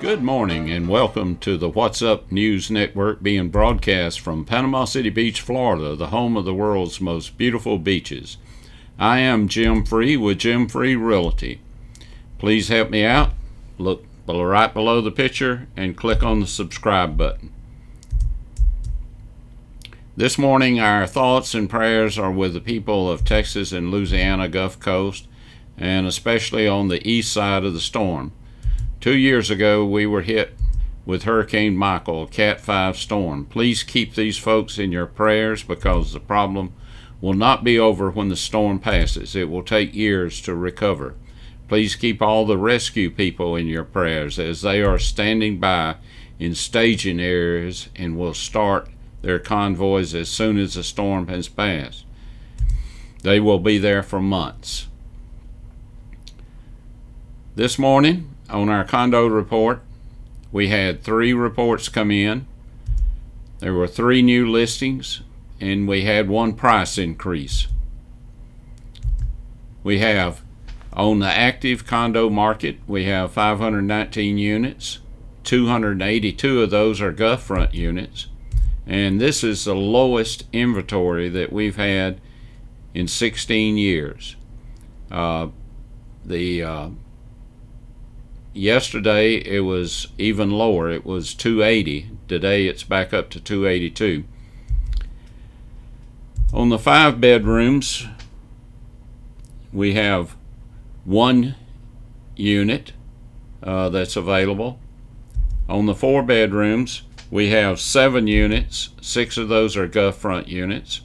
Good morning and welcome to the What's Up News Network, being broadcast from Panama City Beach, Florida, the home of the world's most beautiful beaches. I am Jim Free with Jim Free Realty. Please help me out. Look right below the picture and click on the subscribe button. This morning our thoughts and prayers are with the people of Texas and Louisiana Gulf Coast, and especially on the east side of the storm. 2 years ago, we were hit with Hurricane Michael, a Cat 5 storm. Please keep these folks in your prayers because the problem will not be over when the storm passes. It will take years to recover. Please keep all the rescue people in your prayers as they are standing by in staging areas and will start their convoys as soon as the storm has passed. They will be there for months. This morning, on our condo report, we had 3 reports come in. There were 3 new listings, and we had 1 price increase. We have, on the active condo market, we have 519 units. 282 of those are Gulf front units, and this is the lowest inventory that we've had in 16 years. Yesterday it was even lower. It was 280. Today it's back up to 282. On the 5 bedrooms, we have 1 unit that's available. On the 4 bedrooms, we have 7 units. 6 of those are Gulf front units.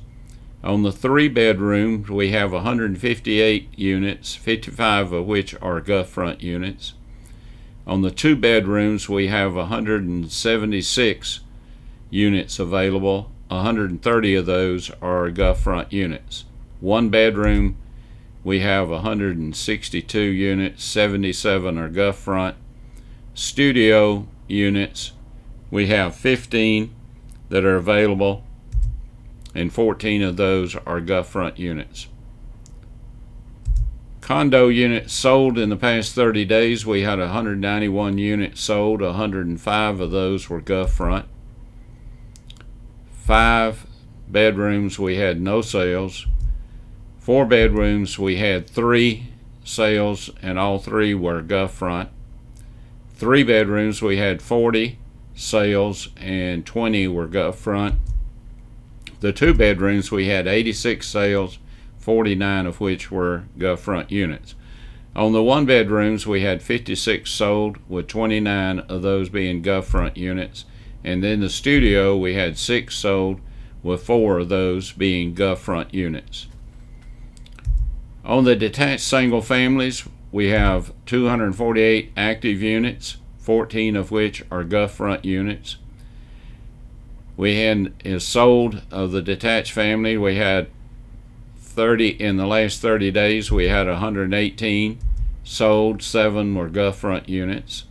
On the 3 bedrooms, we have 158 units, 55 of which are Gulf front units. On the 2 bedrooms, we have 176 units available. 130 of those are Gulf front units. 1 bedroom, we have 162 units. 77 are Gulf front. Studio units, we have 15 that are available, and 14 of those are Gulf front units. Condo units sold in the past 30 days, we had 191 units sold. 105 of those were Gulf front. 5 bedrooms, we had no sales. 4 bedrooms, we had 3 sales, and all 3 were Gulf front. 3 bedrooms, we had 40 sales, and 20 were Gulf front. The 2 bedrooms, we had 86 sales, 49 of which were Gulf front units. On the 1 bedrooms, we had 56 sold, with 29 of those being Gulf front units. And then the studio, we had 6 sold, with 4 of those being Gulf front units. On the detached single families, we have 248 active units, 14 of which are Gulf front units. We had sold of the detached family, we had 30 in the last 30 days. We had 118 sold. 7 were Gulf front units.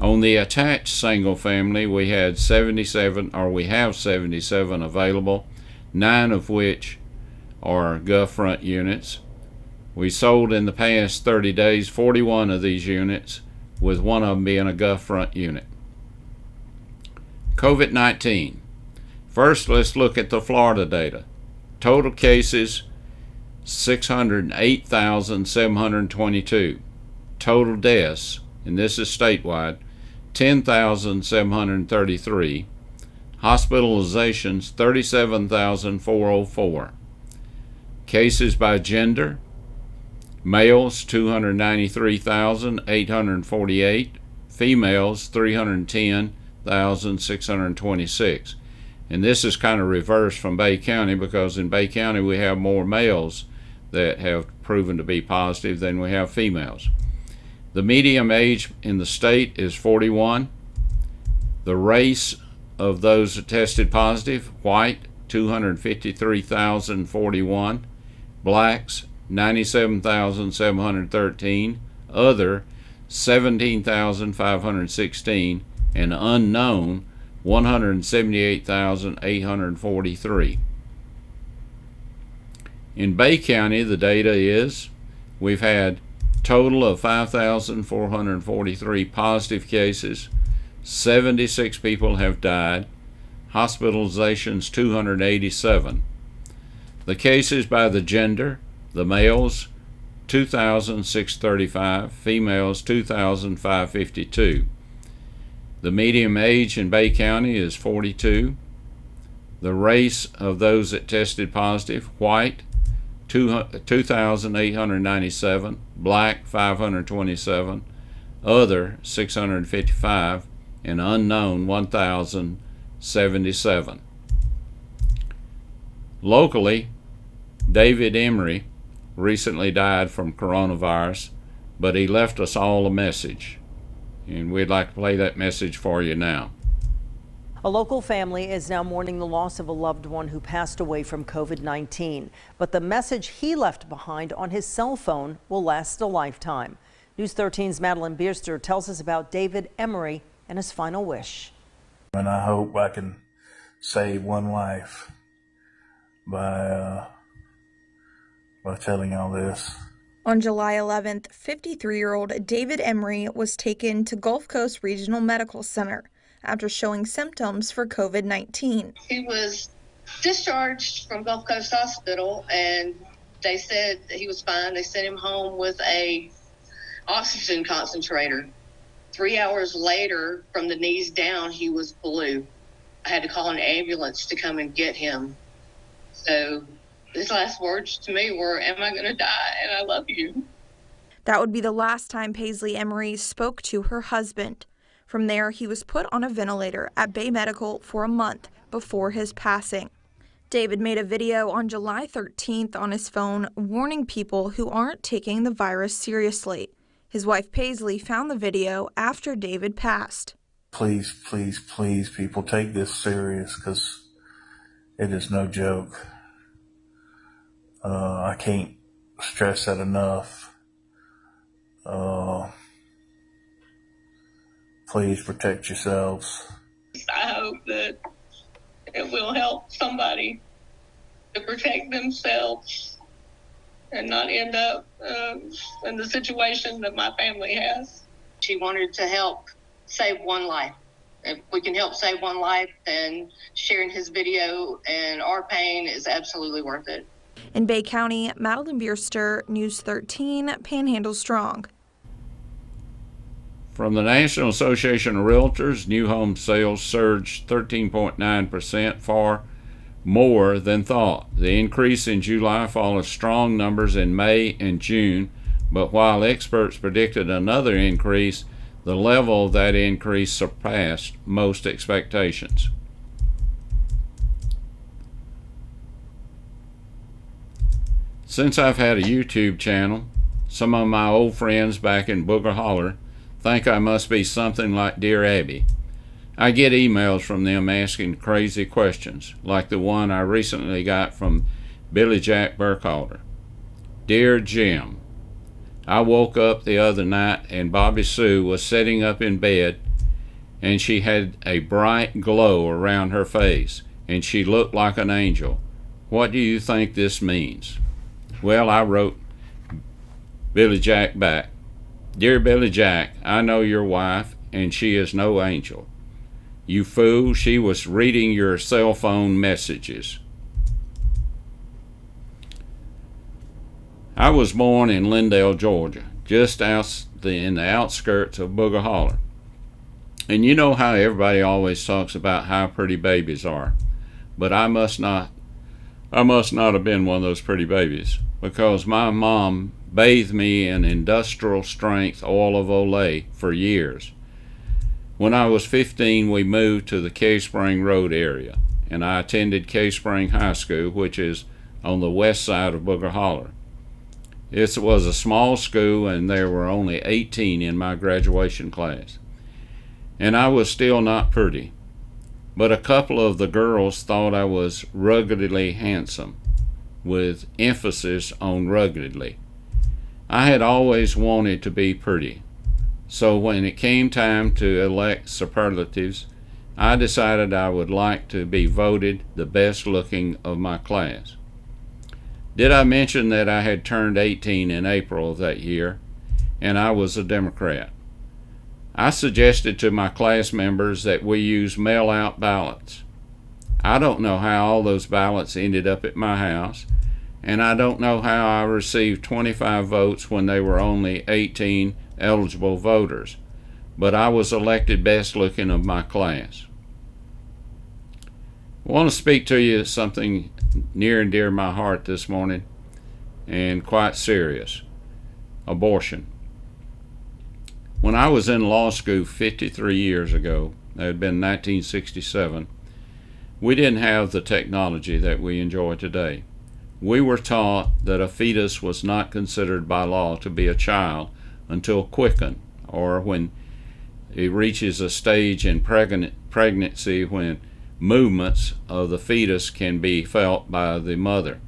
On the attached single family, we had 77, or we have 77 available, 9 of which are Gulf front units. We sold in the past 30 days 41 of these units, with 1 of them being a Gulf front unit. COVID-19. First, let's look at the Florida data. Total cases, 608,722. Total deaths, and this is statewide, 10,733. Hospitalizations, 37,404. Cases by gender: males 293,848, females 310,626. And this is kind of reversed from Bay County, because in Bay County we have more males that have proven to be positive than we have females. The median age in the state is 41. The race of those that tested positive: white 253,041, blacks 97,713, other 17,516, and unknown 178,843. In Bay County, the data is we've had Total of 5,443 positive cases. 76 people have died. Hospitalizations 287. The cases by the gender: the males 2,635, females 2,552. The median age in Bay County is 42. The race of those that tested positive: white 2,897, black 527, other 655, and unknown 1,077. Locally, David Emery recently died from coronavirus, but he left us all a message, and we'd like to play that message for you now. A local family is now mourning the loss of a loved one who passed away from COVID-19. But the message he left behind on his cell phone will last a lifetime. News 13's Madeline Bierster tells us about David Emery and his final wish. And I hope I can save one life by telling y'all this. On July 11th, 53-year-old David Emery was taken to Gulf Coast Regional Medical Center after showing symptoms for COVID-19. He was discharged from Gulf Coast Hospital, and they said that he was fine. They sent him home with a oxygen concentrator. 3 hours later, from the knees down, he was blue. I had to call an ambulance to come and get him. So his last words to me were, "Am I going to die? And I love you." That would be the last time Paisley Emery spoke to her husband. From there, he was put on a ventilator at Bay Medical for a month before his passing. David made a video on July 13th on his phone warning people who aren't taking the virus seriously. His wife Paisley found the video after David passed. Please, please, please, people, take this serious, because it is no joke. I can't stress that enough. Please protect yourselves. I hope that it will help somebody to protect themselves and not end up in the situation that my family has. She wanted to help save one life. If we can help save one life, then sharing his video and our pain is absolutely worth it. In Bay County, Madeline Bierster, News 13, Panhandle Strong. From the National Association of Realtors, new home sales surged 13.9%, far more than thought. The increase in July follows strong numbers in May and June, but while experts predicted another increase, the level of that increase surpassed most expectations. Since I've had a YouTube channel, some of my old friends back in Booger Holler think I must be something like Dear Abby. I get emails from them asking crazy questions, like the one I recently got from Billy Jack Burkhalter. Dear Jim, I woke up the other night and Bobby Sue was sitting up in bed, and she had a bright glow around her face, and she looked like an angel. What do you think this means? Well, I wrote Billy Jack back. Dear Billy Jack, I know your wife, and she is no angel. You fool, she was reading your cell phone messages. I was born in Lindale, Georgia, just in the outskirts of Booger Holler. And you know how everybody always talks about how pretty babies are. But I must not have been one of those pretty babies, because my mom bathed me in industrial strength oil of Olay for years. When I was 15, we moved to the Cave Spring Road area, and I attended Cave Spring High School, which is on the west side of Booger Holler. It was a small school, and there were only 18 in my graduation class. And I was still not pretty, but a couple of the girls thought I was ruggedly handsome, with emphasis on ruggedly. I had always wanted to be pretty, so when it came time to elect superlatives, I decided I would like to be voted the best looking of my class. Did I mention that I had turned 18 in April of that year? and I was a Democrat. I suggested to my class members that we use mail-out ballots. I don't know how all those ballots ended up at my house, and I don't know how I received 25 votes when there were only 18 eligible voters, but I was elected best looking of my class. I want to speak to you something near and dear to my heart this morning, and quite serious: abortion. When I was in law school 53 years ago, that had been 1967, we didn't have the technology that we enjoy today. We were taught that a fetus was not considered by law to be a child until quickened, or when it reaches a stage in pregnancy when movements of the fetus can be felt by the mother.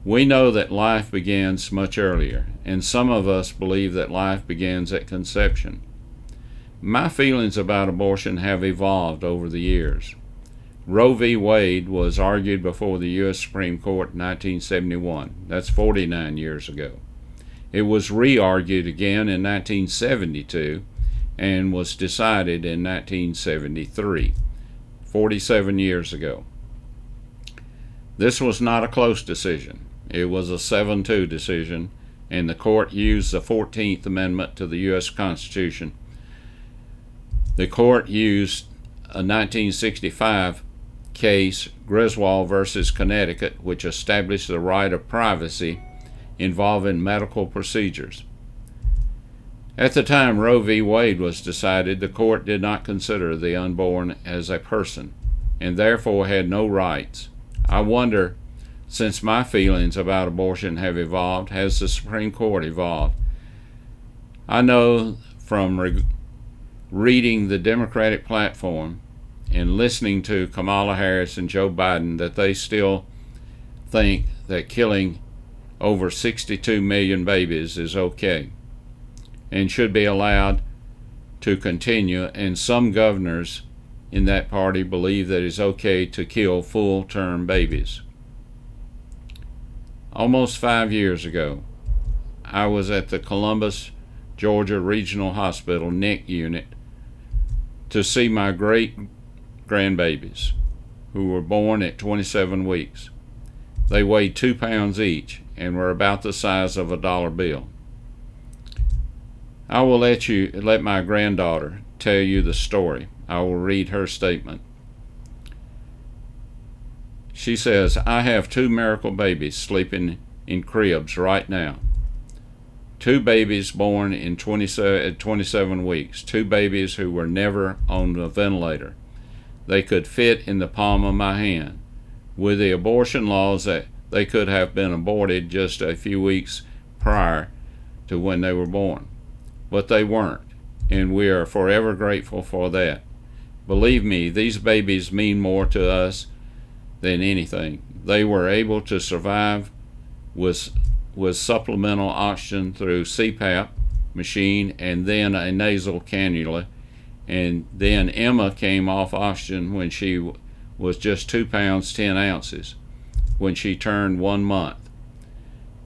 We know that life begins much earlier, and some of us believe that life begins at conception. My feelings about abortion have evolved over the years. Roe v. Wade was argued before the U.S. Supreme Court in 1971. That's 49 years ago. It was re-argued again in 1972 and was decided in 1973, 47 years ago. This was not a close decision. It was a 7-2 decision, and the court used the 14th Amendment to the U.S. Constitution. The court used a 1965 case, Griswold versus Connecticut, which established the right of privacy involving medical procedures. At the time Roe v. Wade was decided, the court did not consider the unborn as a person, and therefore had no rights. I wonder, since my feelings about abortion have evolved, has the Supreme Court evolved? I know from reading the Democratic platform and listening to Kamala Harris and Joe Biden that they still think that killing over 62 million babies is okay and should be allowed to continue, and some governors in that party believe that it's okay to kill full-term babies. Almost 5 years ago, I was at the Columbus, Georgia Regional Hospital NICU unit to see my great-grandbabies, who were born at 27 weeks. They weighed 2 pounds each and were about the size of a dollar bill. I will let my granddaughter tell you the story. I will read her statement. She says, "I have 2 miracle babies sleeping in cribs right now. 2 babies born at 27 weeks. 2 babies who were never on a ventilator. They could fit in the palm of my hand. With the abortion laws, that they could have been aborted just a few weeks prior to when they were born. But they weren't, and we are forever grateful for that. Believe me, these babies mean more to us than anything. They were able to survive with supplemental oxygen through CPAP machine and then a nasal cannula. And then Emma came off oxygen when she was just 2 pounds 10 ounces when she turned 1 month.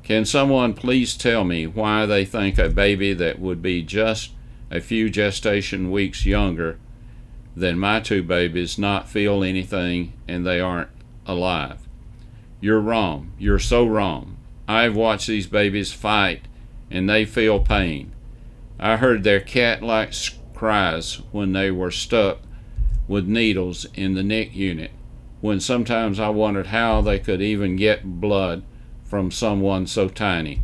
Can someone please tell me why they think a baby that would be just a few gestation weeks younger than my 2 babies not feel anything and they aren't alive? You're wrong. You're so wrong. I've watched these babies fight and they feel pain. I heard their cat-like cries when they were stuck with needles in the NICU unit, when sometimes I wondered how they could even get blood from someone so tiny."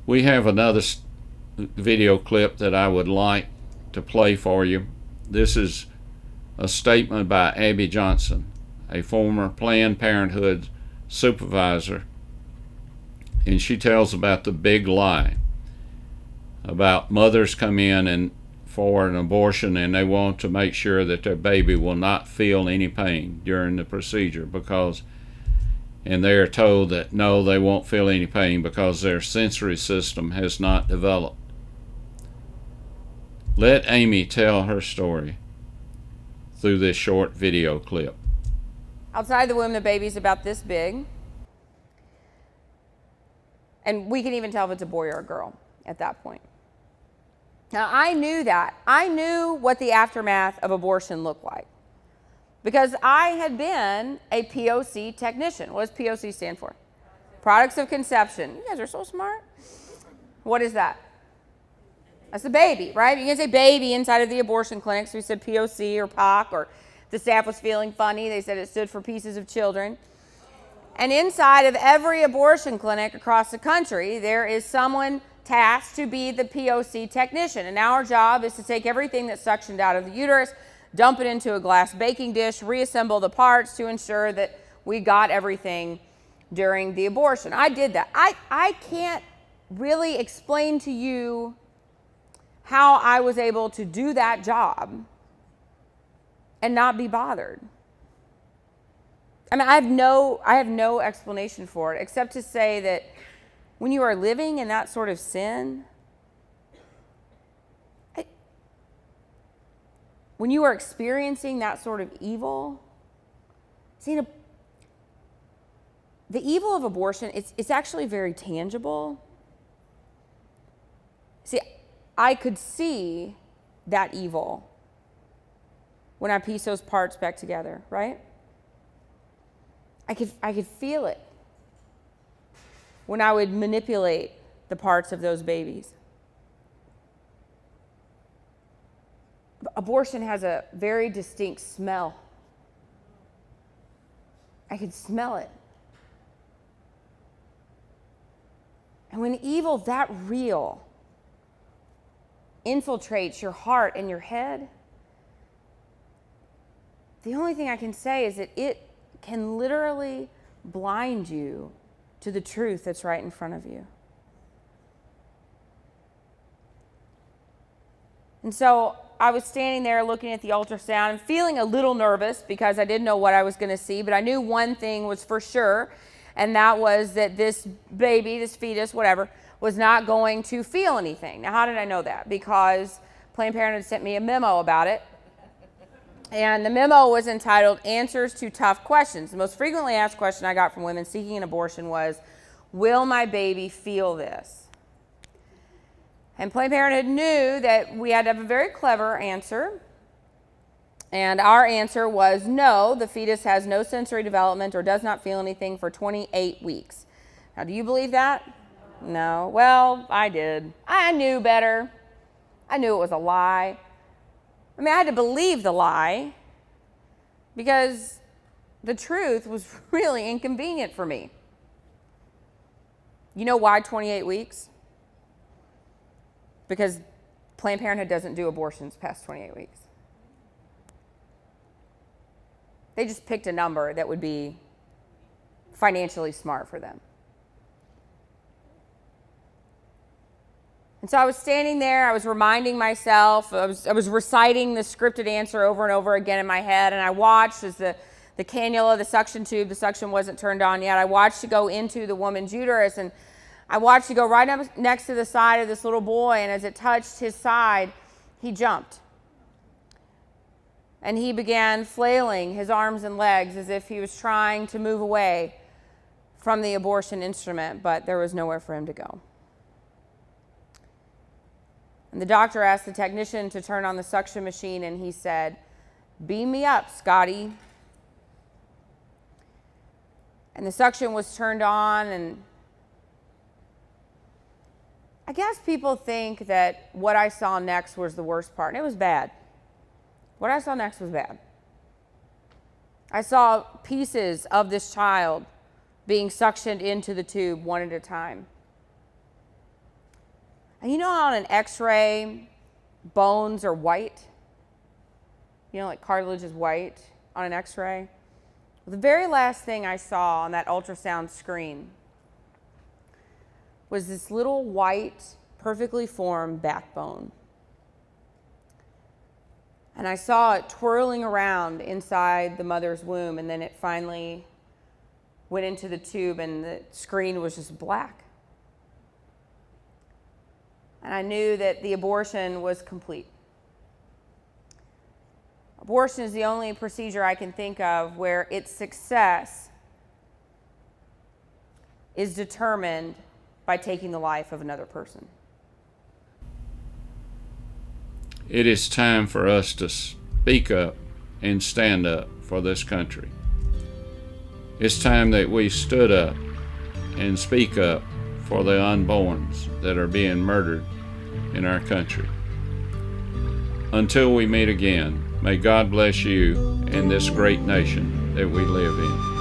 We have another video clip that I would like to play for you. This is a statement by Abby Johnson, a former Planned Parenthood supervisor, and she tells about the big lie about mothers come in and for an abortion and they want to make sure that their baby will not feel any pain during the procedure and they are told that no, they won't feel any pain because their sensory system has not developed. Let Amy tell her story through this short video clip. Outside the womb, the baby's about this big. And we can even tell if it's a boy or a girl at that point. Now, I knew that. I knew what the aftermath of abortion looked like because I had been a POC technician. What does POC stand for? Products of conception. You guys are so smart. What is that? That's the baby, right? You can say baby inside of the abortion clinic. So we said POC or POC, or the staff was feeling funny. They said it stood for pieces of children. And inside of every abortion clinic across the country, there is someone tasked to be the POC technician. And our job is to take everything that's suctioned out of the uterus, dump it into a glass baking dish, reassemble the parts to ensure that we got everything during the abortion. I did that. I can't really explain to you how I was able to do that job and not be bothered. I mean, I have no explanation for it except to say that when you are living in that sort of sin, when you are experiencing that sort of evil, see, the evil of abortion, it's actually very tangible. See, I could see that evil when I piece those parts back together, right? I could feel it when I would manipulate the parts of those babies. Abortion has a very distinct smell. I could smell it. And when evil that real infiltrates your heart and your head, the only thing I can say is that it can literally blind you to the truth that's right in front of you. And so I was standing there looking at the ultrasound and feeling a little nervous because I didn't know what I was going to see, but I knew one thing was for sure, and that was that this baby, this fetus, whatever, was not going to feel anything. Now, how did I know that? Because Planned Parenthood sent me a memo about it. And the memo was entitled Answers to Tough Questions. The most frequently asked question I got from women seeking an abortion was, will my baby feel this? And Planned Parenthood knew that we had to have a very clever answer. And our answer was no, the fetus has no sensory development or does not feel anything for 28 weeks. Now, do you believe that? No. Well, I did. I knew better. I knew it was a lie. I mean, I had to believe the lie because the truth was really inconvenient for me. You know why 28 weeks? Because Planned Parenthood doesn't do abortions past 28 weeks. They just picked a number that would be financially smart for them. And so I was standing there, I was reminding myself, I was reciting the scripted answer over and over again in my head, and I watched as the cannula, the suction tube, the suction wasn't turned on yet, I watched it go into the woman's uterus, and I watched it go right up next to the side of this little boy, and as it touched his side, he jumped. And he began flailing his arms and legs as if he was trying to move away from the abortion instrument, but there was nowhere for him to go. And the doctor asked the technician to turn on the suction machine, and he said, "Beam me up, Scotty." And the suction was turned on, and I guess people think that what I saw next was the worst part, and it was bad. What I saw next was bad. I saw pieces of this child being suctioned into the tube one at a time. And you know how on an x-ray, bones are white? You know, like cartilage is white on an x-ray? Well, the very last thing I saw on that ultrasound screen was this little white, perfectly formed backbone. And I saw it twirling around inside the mother's womb, and then it finally went into the tube, and the screen was just black. And I knew that the abortion was complete. Abortion is the only procedure I can think of where its success is determined by taking the life of another person. It is time for us to speak up and stand up for this country. It's time that we stood up and speak up for the unborns that are being murdered in our country. Until we meet again, may God bless you and this great nation that we live in.